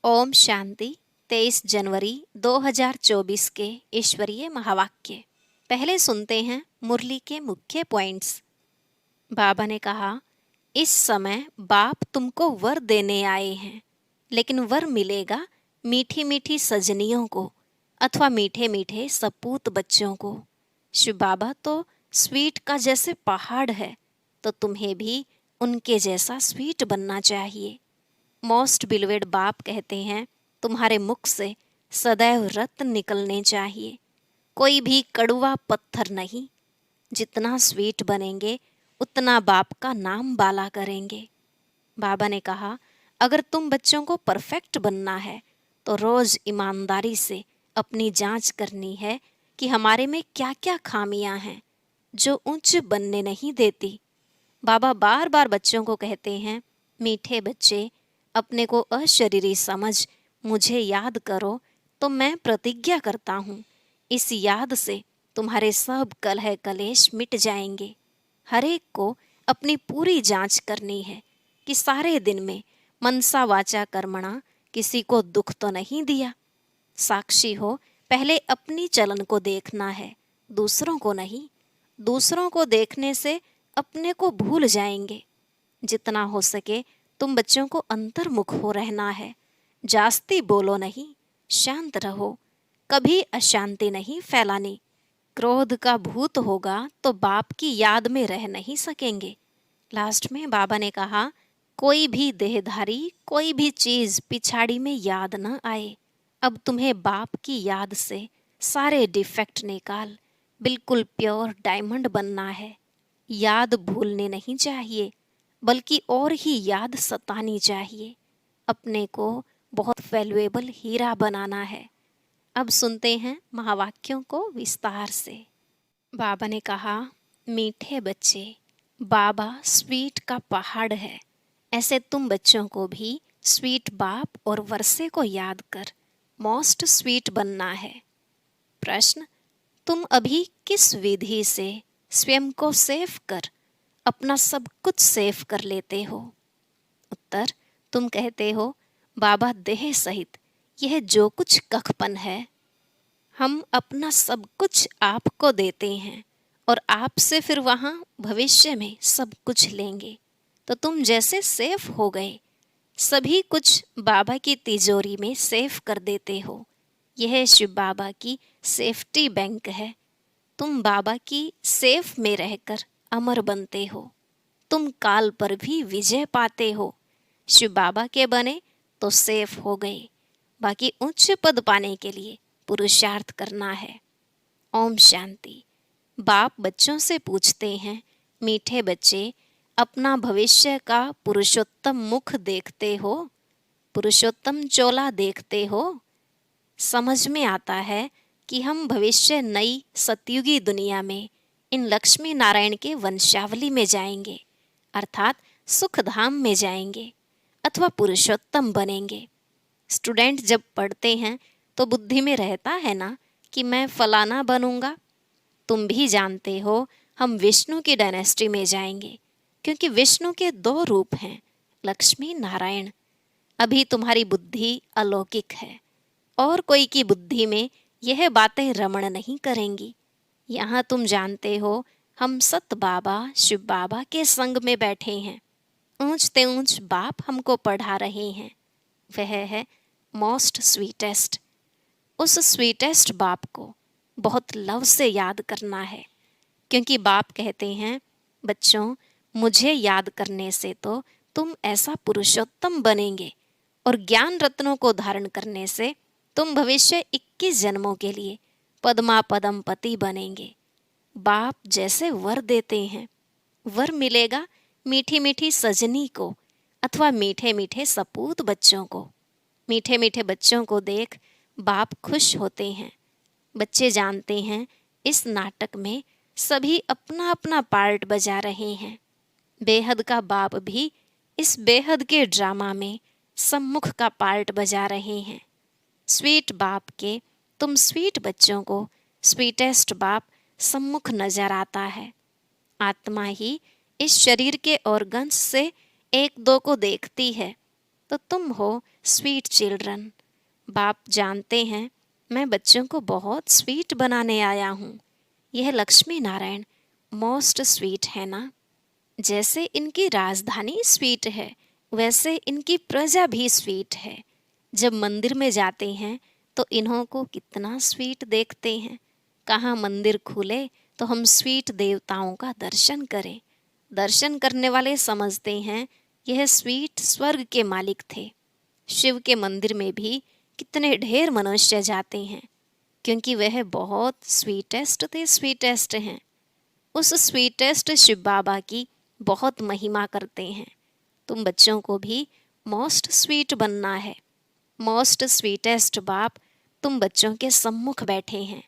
ओम शांति। 23 जनवरी 2024 के ईश्वरीय महावाक्य। पहले सुनते हैं मुरली के मुख्य पॉइंट्स। बाबा ने कहा, इस समय बाप तुमको वर देने आए हैं, लेकिन वर मिलेगा मीठी मीठी सजनियों को अथवा मीठे मीठे सपूत बच्चों को। शिव बाबा तो स्वीट का जैसे पहाड़ है, तो तुम्हें भी उनके जैसा स्वीट बनना चाहिए। मोस्ट बिलवेड बाप कहते हैं, तुम्हारे मुख से सदैव रत्न निकलने चाहिए, कोई भी कड़वा पत्थर नहीं। जितना स्वीट बनेंगे उतना बाप का नाम बाला करेंगे। बाबा ने कहा, अगर तुम बच्चों को परफेक्ट बनना है तो रोज ईमानदारी से अपनी जांच करनी है कि हमारे में क्या क्या खामियां हैं जो उच्च बनने नहीं देती। बाबा बार बार बच्चों को कहते हैं, मीठे बच्चे, अपने को अशरीरी समझ मुझे याद करो, तो मैं प्रतिज्ञा करता हूँ इस याद से तुम्हारे सब कलह कलेश मिट जाएंगे। हर एक को अपनी पूरी जांच करनी है कि सारे दिन में मनसा वाचा कर्मणा किसी को दुख तो नहीं दिया। साक्षी हो, पहले अपनी चलन को देखना है, दूसरों को नहीं। दूसरों को देखने से अपने को भूल जाएंगे। जितना हो सके तुम बच्चों को अंतर्मुख हो रहना है। जास्ती बोलो नहीं, शांत रहो, कभी अशांति नहीं फैलानी। क्रोध का भूत होगा तो बाप की याद में रह नहीं सकेंगे। लास्ट में बाबा ने कहा, कोई भी देहधारी, कोई भी चीज पिछाड़ी में याद न आए। अब तुम्हें बाप की याद से सारे डिफेक्ट निकाल बिल्कुल प्योर डायमंड बनना है। याद भूलने नहीं चाहिए, बल्कि और ही याद सतानी चाहिए। अपने को बहुत वैल्यूएबल हीरा बनाना है। अब सुनते हैं महावाक्यों को विस्तार से। बाबा ने कहा, मीठे बच्चे, बाबा स्वीट का पहाड़ है, ऐसे तुम बच्चों को भी स्वीट बाप और वर्षे को याद कर मोस्ट स्वीट बनना है। प्रश्न, तुम अभी किस विधि से स्वयं को सेव कर अपना सब कुछ सेव कर लेते हो? उत्तर, तुम कहते हो, बाबा देह सहित यह जो कुछ कखपन है, हम अपना सब कुछ आपको देते हैं और आपसे फिर वहाँ भविष्य में सब कुछ लेंगे। तो तुम जैसे सेफ हो गए, सभी कुछ बाबा की तिजोरी में सेव कर देते हो। यह शिव बाबा की सेफ्टी बैंक है। तुम बाबा की सेफ में रहकर अमर बनते हो। तुम काल पर भी विजय पाते हो। शिव बाबा के बने तो सेफ हो गए। बाकी उच्च पद पाने के लिए पुरुषार्थ करना है। ओम शांति। बाप बच्चों से पूछते हैं, मीठे बच्चे, अपना भविष्य का पुरुषोत्तम मुख देखते हो? पुरुषोत्तम चोला देखते हो? समझ में आता है कि हम भविष्य नई सतयुगी दुनिया में इन लक्ष्मी नारायण के वंशावली में जाएंगे, अर्थात सुख धाम में जाएंगे अथवा पुरुषोत्तम बनेंगे। स्टूडेंट जब पढ़ते हैं तो बुद्धि में रहता है ना कि मैं फलाना बनूंगा। तुम भी जानते हो हम विष्णु की डायनेस्टी में जाएंगे, क्योंकि विष्णु के 2 रूप हैं, लक्ष्मी नारायण। अभी तुम्हारी बुद्धि अलौकिक है और कोई की बुद्धि में यह बातें रमण नहीं करेंगी। यहाँ तुम जानते हो हम सत बाबा शिव बाबा के संग में बैठे हैं। ऊंचते ऊंच बाप हमको पढ़ा रहे हैं, वह है मोस्ट स्वीटेस्ट। उस स्वीटेस्ट बाप को बहुत लव से याद करना है, क्योंकि बाप कहते हैं, बच्चों, मुझे याद करने से तो तुम ऐसा पुरुषोत्तम बनेंगे और ज्ञान रत्नों को धारण करने से तुम भविष्य 21 जन्मों के लिए पद्मा पदम पति बनेंगे। बाप जैसे वर देते हैं, वर मिलेगा मीठी मीठी सजनी को अथवा मीठे मीठे सपूत बच्चों को। मीठे मीठे बच्चों को देख बाप खुश होते हैं। बच्चे जानते हैं इस नाटक में सभी अपना अपना पार्ट बजा रहे हैं। बेहद का बाप भी इस बेहद के ड्रामा में सम्मुख का पार्ट बजा रहे हैं। स्वीट बाप के तुम स्वीट बच्चों को स्वीटेस्ट बाप सम्मुख नजर आता है। आत्मा ही इस शरीर के ऑर्गन्स से 1-2 को देखती है, तो तुम हो स्वीट चिल्ड्रन। बाप जानते हैं मैं बच्चों को बहुत स्वीट बनाने आया हूँ। यह लक्ष्मी नारायण मोस्ट स्वीट है ना। जैसे इनकी राजधानी स्वीट है, वैसे इनकी प्रजा भी स्वीट है। जब मंदिर में जाते हैं तो इन्हों को कितना स्वीट देखते हैं। कहाँ मंदिर खुले तो हम स्वीट देवताओं का दर्शन करें। दर्शन करने वाले समझते हैं यह स्वीट स्वर्ग के मालिक थे। शिव के मंदिर में भी कितने ढेर मनुष्य जाते हैं, क्योंकि वह बहुत स्वीटेस्ट हैं। उस स्वीटेस्ट शिव बाबा की बहुत महिमा करते हैं। तुम बच्चों को भी मोस्ट स्वीट बनना है। मोस्ट स्वीटेस्ट बाप तुम बच्चों के सम्मुख बैठे हैं,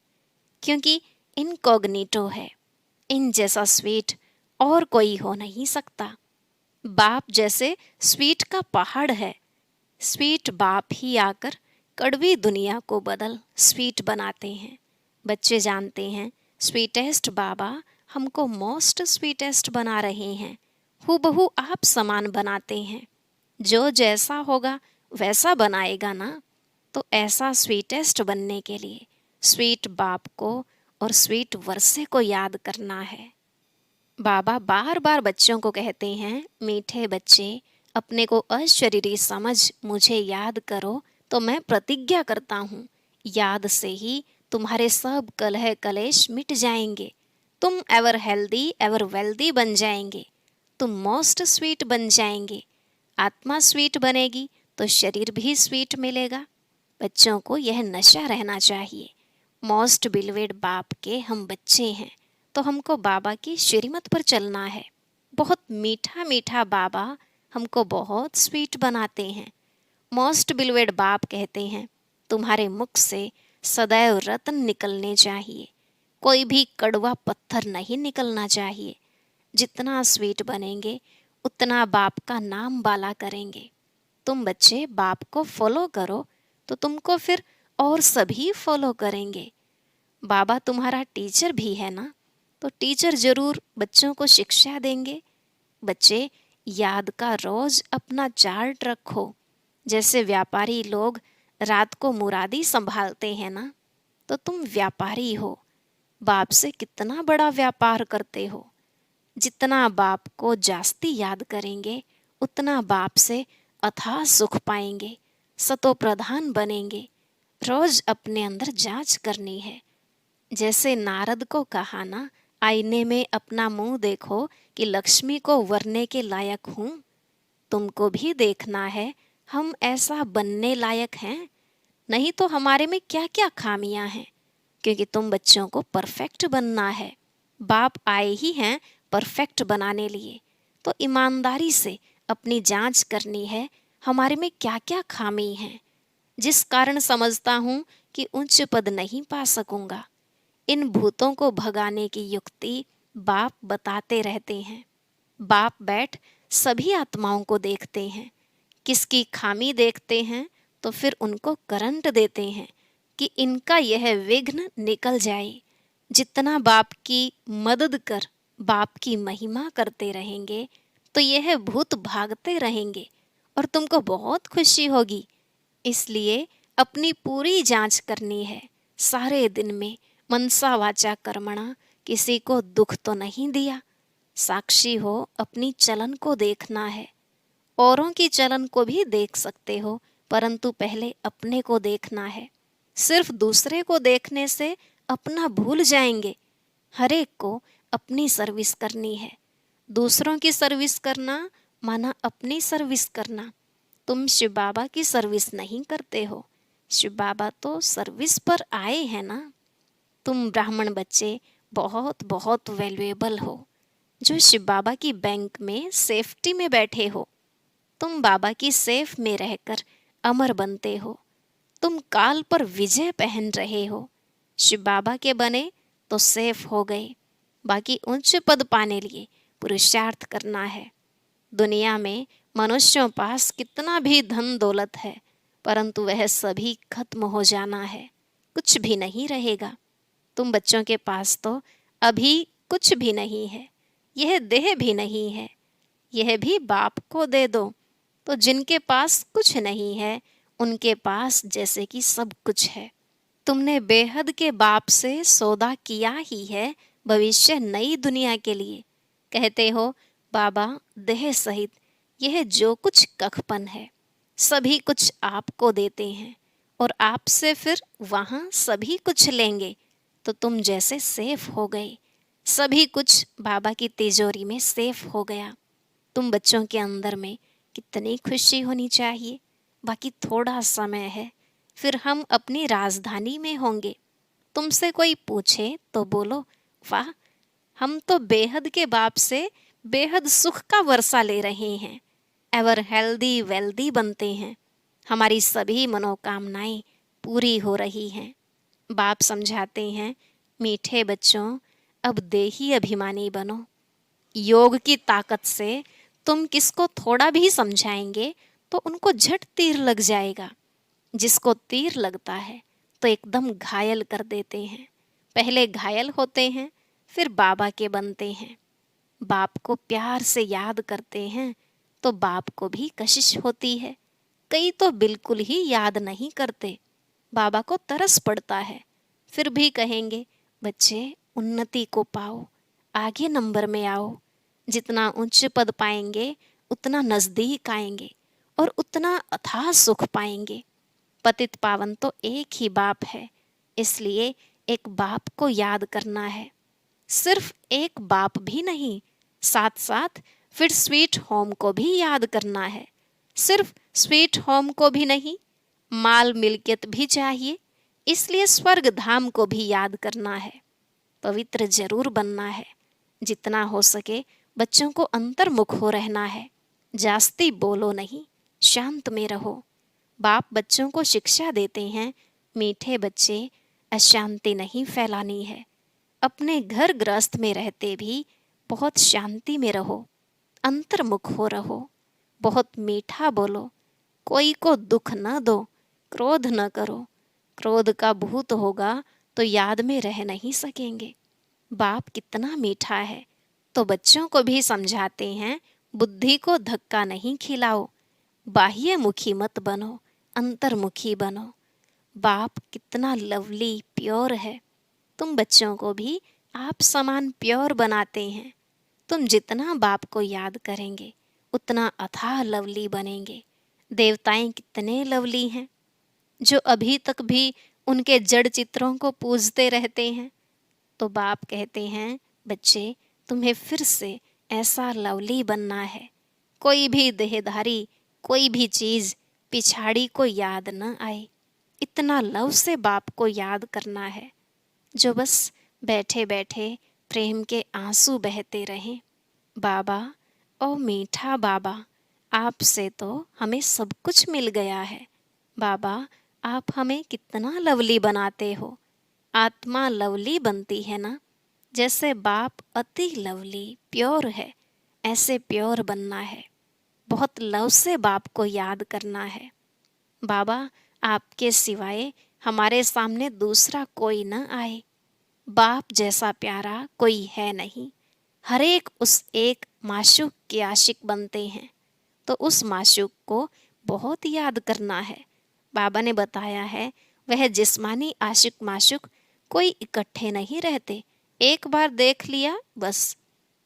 क्योंकि इनकॉग्निटो है। इन जैसा स्वीट और कोई हो नहीं सकता। बाप जैसे स्वीट का पहाड़ है। स्वीट बाप ही आकर कड़वी दुनिया को बदल स्वीट बनाते हैं। बच्चे जानते हैं स्वीटेस्ट बाबा हमको मोस्ट स्वीटेस्ट बना रहे हैं। हूबहू आप समान बनाते हैं। जो जैसा होगा वैसा बनाएगा ना। तो ऐसा स्वीटेस्ट बनने के लिए स्वीट बाप को और स्वीट वर्षे को याद करना है। बाबा बार बार बच्चों को कहते हैं, मीठे बच्चे अपने को अशरीरी समझ मुझे याद करो तो मैं प्रतिज्ञा करता हूँ, याद से ही तुम्हारे सब कलह कलेश मिट जाएंगे। तुम एवर हेल्दी एवर वेल्दी बन जाएंगे। तुम मोस्ट स्वीट बन जाएंगे। आत्मा स्वीट बनेगी तो शरीर भी स्वीट मिलेगा। बच्चों को यह नशा रहना चाहिए। मोस्ट बिलवेड बाप के हम बच्चे हैं, तो हमको बाबा की श्रीमत पर चलना है। बहुत मीठा मीठा बाबा हमको बहुत स्वीट बनाते हैं। मोस्ट बिलवेड बाप कहते हैं, तुम्हारे मुख से सदैव रत्न निकलने चाहिए। कोई भी कड़वा पत्थर नहीं निकलना चाहिए। जितना स्वीट बनेंगे उतना बाप का नाम बाला करेंगे। तुम बच्चे बाप को फॉलो करो तो तुमको फिर और सभी फॉलो करेंगे। बाबा तुम्हारा टीचर भी है ना, तो टीचर जरूर बच्चों को शिक्षा देंगे। बच्चे याद का रोज अपना चार्ट रखो। जैसे व्यापारी लोग रात को मुरादी संभालते हैं ना, तो तुम व्यापारी हो। बाप से कितना बड़ा व्यापार करते हो। जितना बाप को जास्ती याद करेंगे उतना बाप से अथाह सुख पाएंगे, सतो प्रधान बनेंगे। रोज अपने अंदर जांच करनी है। जैसे नारद को कहा ना, आईने में अपना मुंह देखो कि लक्ष्मी को वरने के लायक हूँ। तुमको भी देखना है हम ऐसा बनने लायक हैं, नहीं तो हमारे में क्या क्या खामियां हैं। क्योंकि तुम बच्चों को परफेक्ट बनना है। बाप आए ही हैं परफेक्ट बनाने लिए, तो ईमानदारी से अपनी जांच करनी है हमारे में क्या क्या खामी है, जिस कारण समझता हूँ कि उच्च पद नहीं पा सकूंगा। इन भूतों को भगाने की युक्ति बाप बताते रहते हैं। बाप बैठ सभी आत्माओं को देखते हैं। किसकी खामी देखते हैं तो फिर उनको करंट देते हैं कि इनका यह विघ्न निकल जाए। जितना बाप की मदद कर बाप की महिमा करते रहेंगे तो यह भूत भागते रहेंगे और तुमको बहुत खुशी होगी। इसलिए अपनी पूरी जांच करनी है। सारे दिन में मनसा वाचा कर्मणा किसी को दुख तो नहीं दिया। साक्षी हो, अपनी चलन को देखना है। औरों की चलन को भी देख सकते हो, परंतु पहले अपने को देखना है। सिर्फ दूसरे को देखने से अपना भूल जाएंगे। हर एक को अपनी सर्विस करनी है। दूसरों की सर्विस करना माना अपनी सर्विस करना। तुम शिव बाबा की सर्विस नहीं करते हो। शिव बाबा तो सर्विस पर आए हैं ना। तुम ब्राह्मण बच्चे बहुत बहुत वैल्यूएबल हो, जो शिव बाबा की बैंक में सेफ्टी में बैठे हो। तुम बाबा की सेफ में रहकर अमर बनते हो। तुम काल पर विजय पहन रहे हो। शिव बाबा के बने तो सेफ हो गए। बाकी उच्च पद पाने लिए पुरुषार्थ करना है। दुनिया में मनुष्यों पास कितना भी धन दौलत है, परंतु वह सभी खत्म हो जाना है। कुछ भी नहीं रहेगा। तुम बच्चों के पास तो अभी कुछ भी नहीं है। यह देह भी नहीं है। यह भी बाप को दे दो। तो जिनके पास कुछ नहीं है उनके पास जैसे कि सब कुछ है। तुमने बेहद के बाप से सौदा किया ही है भविष्य नई दुनिया के लिए। कहते हो बाबा देह सहित यह जो कुछ कखपन है सभी कुछ आपको देते हैं और आपसे फिर वहाँ सभी कुछ लेंगे, तो तुम जैसे सेफ हो गए। सभी कुछ बाबा की तिजोरी में सेफ हो गया। तुम बच्चों के अंदर में कितनी खुशी होनी चाहिए। बाकी थोड़ा समय है, फिर हम अपनी राजधानी में होंगे। तुमसे कोई पूछे तो बोलो वाह, हम तो बेहद के बाप से बेहद सुख का वर्षा ले रहे हैं। एवर हेल्दी वेल्दी बनते हैं। हमारी सभी मनोकामनाएं पूरी हो रही हैं। बाप समझाते हैं मीठे बच्चों, अब देही अभिमानी बनो। योग की ताकत से तुम किसको थोड़ा भी समझाएंगे तो उनको झट तीर लग जाएगा। जिसको तीर लगता है तो एकदम घायल कर देते हैं। पहले घायल होते हैं फिर बाबा के बनते हैं। बाप को प्यार से याद करते हैं तो बाप को भी कशिश होती है। कई तो बिल्कुल ही याद नहीं करते। बाबा को तरस पड़ता है, फिर भी कहेंगे बच्चे उन्नति को पाओ, आगे नंबर में आओ। जितना उच्च पद पाएंगे उतना नजदीक आएंगे और उतना अथाह सुख पाएंगे। पतित पावन तो एक ही बाप है, इसलिए एक बाप को याद करना है। सिर्फ एक बाप भी नहीं, साथ साथ फिर स्वीट होम को भी याद करना है। सिर्फ स्वीट होम को भी नहीं, माल मिल्कियत भी चाहिए, इसलिए स्वर्ग धाम को भी याद करना है। पवित्र जरूर बनना है। जितना हो सके बच्चों को अंतर्मुख हो रहना है। जास्ती बोलो नहीं, शांत में रहो। बाप बच्चों को शिक्षा देते हैं मीठे बच्चे, अशांति नहीं फैलानी है। अपने घर गृहस्थ में रहते भी बहुत शांति में रहो, अंतर्मुख हो रहो। बहुत मीठा बोलो, कोई को दुख न दो, क्रोध न करो। क्रोध का भूत होगा तो याद में रह नहीं सकेंगे। बाप कितना मीठा है, तो बच्चों को भी समझाते हैं बुद्धि को धक्का नहीं खिलाओ। बाह्य मुखी मत बनो, अंतर्मुखी बनो। बाप कितना लवली प्योर है, तुम बच्चों को भी आप समान प्योर बनाते हैं। तुम जितना बाप को याद करेंगे उतना अथाह लवली बनेंगे। देवताएं कितने लवली हैं, जो अभी तक भी उनके जड़ चित्रों को पूजते रहते हैं। तो बाप कहते हैं बच्चे तुम्हें फिर से ऐसा लवली बनना है। कोई भी देहधारी, कोई भी चीज पिछाड़ी को याद न आए। इतना लव से बाप को याद करना है, जो बस बैठे बैठे प्रेम के आंसू बहते रहें। बाबा ओ मीठा बाबा, आपसे तो हमें सब कुछ मिल गया है। बाबा आप हमें कितना लवली बनाते हो। आत्मा लवली बनती है ना, जैसे बाप अति लवली प्योर है, ऐसे प्योर बनना है। बहुत लव से बाप को याद करना है। बाबा आपके सिवाय हमारे सामने दूसरा कोई न आए। बाप जैसा प्यारा कोई है नहीं। हर एक उस एक माशूक के आशिक बनते हैं, तो उस माशूक को बहुत याद करना है। बाबा ने बताया है वह जिस्मानी आशिक माशूक कोई इकट्ठे नहीं रहते, एक बार देख लिया बस।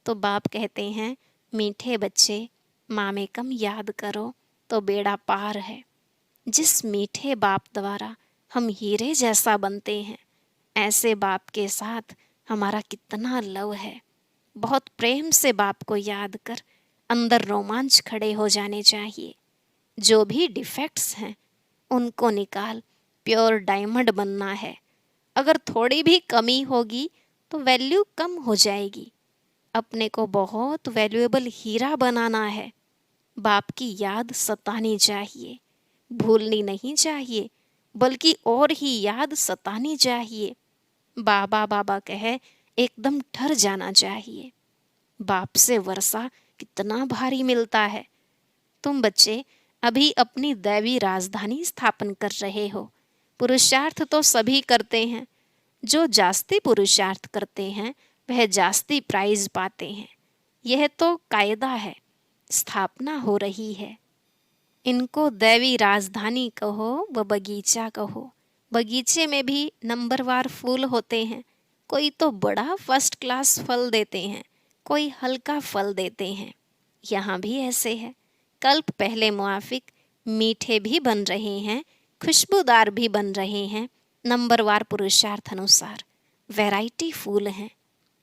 तो बाप कहते हैं मीठे बच्चे मामे कम याद करो तो बेड़ा पार है। जिस मीठे बाप द्वारा हम हीरे जैसा बनते हैं, ऐसे बाप के साथ हमारा कितना लव है। बहुत प्रेम से बाप को याद कर अंदर रोमांच खड़े हो जाने चाहिए। जो भी डिफेक्ट्स हैं उनको निकाल प्योर डायमंड बनना है। अगर थोड़ी भी कमी होगी तो वैल्यू कम हो जाएगी। अपने को बहुत वैल्यूएबल हीरा बनाना है। बाप की याद सतानी चाहिए, भूलनी नहीं चाहिए, बल्कि और ही याद सतानी चाहिए। बाबा बाबा कहे एकदम ठर जाना चाहिए। बाप से वर्षा कितना भारी मिलता है। तुम बच्चे अभी अपनी दैवी राजधानी स्थापन कर रहे हो। पुरुषार्थ तो सभी करते हैं। जो जास्ती पुरुषार्थ करते हैं वह जास्ती प्राइज पाते हैं। यह तो कायदा है, स्थापना हो रही है। इनको दैवी राजधानी कहो व बगीचा कहो। बगीचे में भी नंबरवार फूल होते हैं। कोई तो बड़ा फर्स्ट क्लास फल देते हैं, कोई हल्का फल देते हैं। यहाँ भी ऐसे है। कल्प पहले मुआफिक मीठे भी बन रहे हैं, खुशबूदार भी बन रहे हैं, नंबरवार पुरुषार्थ अनुसार वैरायटी फूल हैं।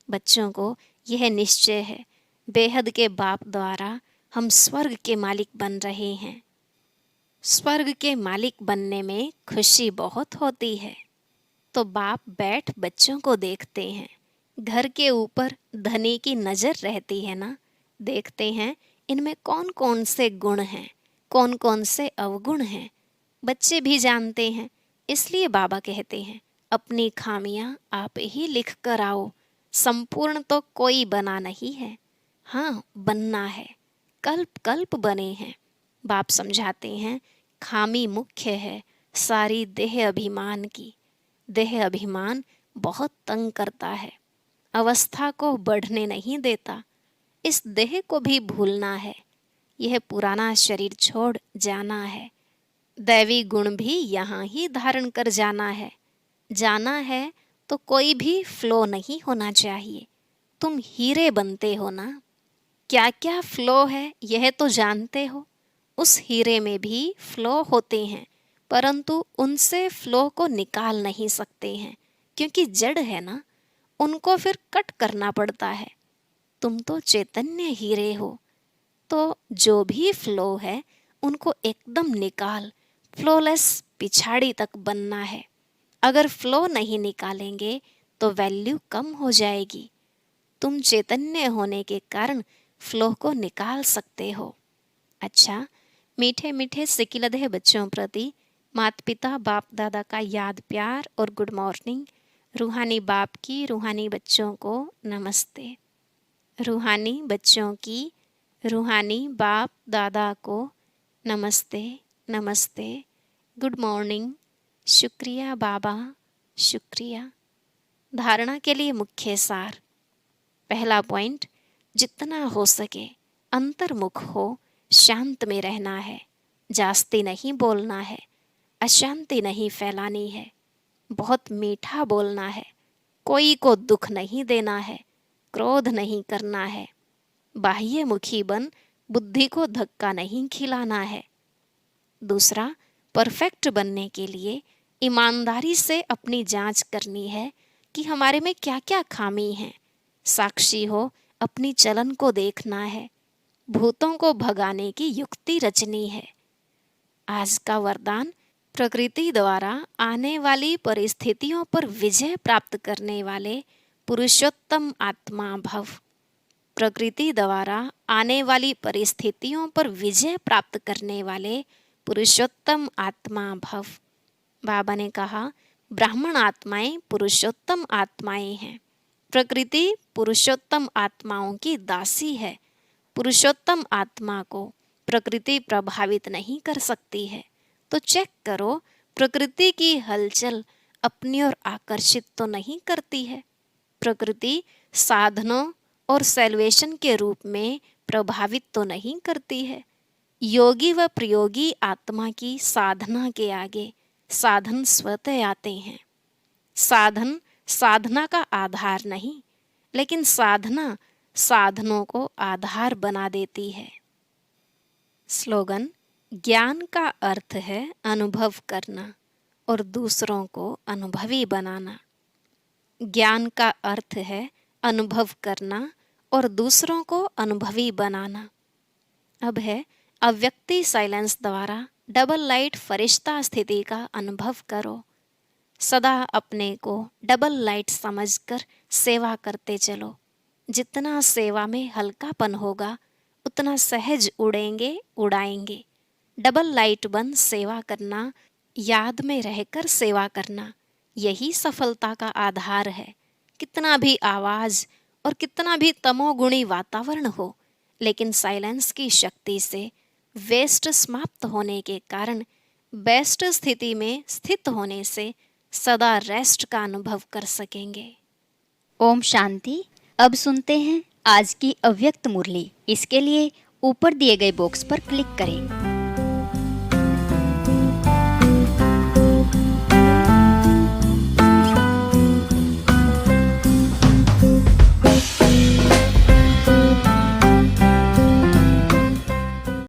बच्चों को यह निश्चय है, बेहद के बाप द्वारा हम स्वर्ग के मालिक बन रहे हैं। स्वर्ग के मालिक बनने में खुशी बहुत होती है। तो बाप बैठ बच्चों को देखते हैं। घर के ऊपर धनी की नज़र रहती है ना, देखते हैं इनमें कौन कौन से गुण हैं, कौन कौन से अवगुण हैं। बच्चे भी जानते हैं, इसलिए बाबा कहते हैं अपनी खामियां आप ही लिख कर आओ। संपूर्ण तो कोई बना नहीं है, हाँ बनना है। कल्प कल्प बने हैं। बाप समझाते हैं खामी मुख्य है सारी देह अभिमान की। देह अभिमान बहुत तंग करता है, अवस्था को बढ़ने नहीं देता। इस देह को भी भूलना है, यह पुराना शरीर छोड़ जाना है। दैवी गुण भी यहाँ ही धारण कर जाना है। जाना है तो कोई भी फ्लो नहीं होना चाहिए। तुम हीरे बनते हो ना, क्या क्या फ्लो है यह तो जानते हो। उस हीरे में भी फ्लो होते हैं, परंतु उनसे फ्लो को निकाल नहीं सकते हैं, क्योंकि जड़ है ना, उनको फिर कट करना पड़ता है। तुम तो चैतन्य हीरे हो, तो जो भी फ्लो है उनको एकदम निकाल, फ्लोलेस पिछाड़ी तक बनना है। अगर फ्लो नहीं निकालेंगे तो वैल्यू कम हो जाएगी। तुम चैतन्य होने के कारण फ्लो को निकाल सकते हो। अच्छा, मीठे मीठे सिकिलधे बच्चों प्रति माता पिता बाप दादा का याद प्यार और गुड मॉर्निंग। रूहानी बाप की रूहानी बच्चों को नमस्ते। रूहानी बच्चों की रूहानी बाप दादा को नमस्ते नमस्ते, गुड मॉर्निंग, शुक्रिया बाबा, शुक्रिया। धारणा के लिए मुख्य सार। पहला पॉइंट, जितना हो सके अंतर्मुख हो, शांत में रहना है, जास्ती नहीं बोलना है, अशांति नहीं फैलानी है, बहुत मीठा बोलना है, कोई को दुख नहीं देना है, क्रोध नहीं करना है, बाह्यमुखी बन बुद्धि को धक्का नहीं खिलाना है। दूसरा, परफेक्ट बनने के लिए ईमानदारी से अपनी जांच करनी है कि हमारे में क्या क्या खामी है। साक्षी हो, अपनी चलन को देखना है, भूतों को भगाने की युक्ति रचनी है। आज का वरदान, प्रकृति द्वारा आने वाली परिस्थितियों पर विजय प्राप्त करने वाले पुरुषोत्तम आत्मा भव। प्रकृति द्वारा आने वाली परिस्थितियों पर विजय प्राप्त करने वाले पुरुषोत्तम आत्मा भव। बाबा ने कहा ब्राह्मण आत्माएं पुरुषोत्तम आत्माएं हैं। प्रकृति पुरुषोत्तम आत्माओं की दासी है। पुरुषोत्तम आत्मा को प्रकृति प्रभावित नहीं कर सकती है। तो चेक करो, प्रकृति की हलचल अपनी ओर आकर्षित तो नहीं करती है। प्रकृति साधनों और सैल्वेशन के रूप में प्रभावित तो नहीं करती है। योगी व प्रयोगी आत्मा की साधना के आगे साधन स्वतः आते हैं। साधन साधना का आधार नहीं, लेकिन साधना साधनों को आधार बना देती है। स्लोगन, ज्ञान का अर्थ है अनुभव करना और दूसरों को अनुभवी बनाना। ज्ञान का अर्थ है अनुभव करना और दूसरों को अनुभवी बनाना। अब है अव्यक्ति साइलेंस द्वारा डबल लाइट फरिश्ता स्थिति का अनुभव करो। सदा अपने को डबल लाइट समझकर सेवा करते चलो। जितना सेवा में हल्कापन होगा उतना सहज उड़ेंगे, उड़ाएंगे। डबल लाइट बन सेवा करना, याद में रहकर सेवा करना, यही सफलता का आधार है। कितना भी आवाज़ और कितना भी तमोगुणी वातावरण हो, लेकिन साइलेंस की शक्ति से वेस्ट समाप्त होने के कारण बेस्ट स्थिति में स्थित होने से सदा रेस्ट का अनुभव कर सकेंगे। ओम शांति। अब सुनते हैं आज की अव्यक्त मुरली। इसके लिए ऊपर दिए गए बॉक्स पर क्लिक करें।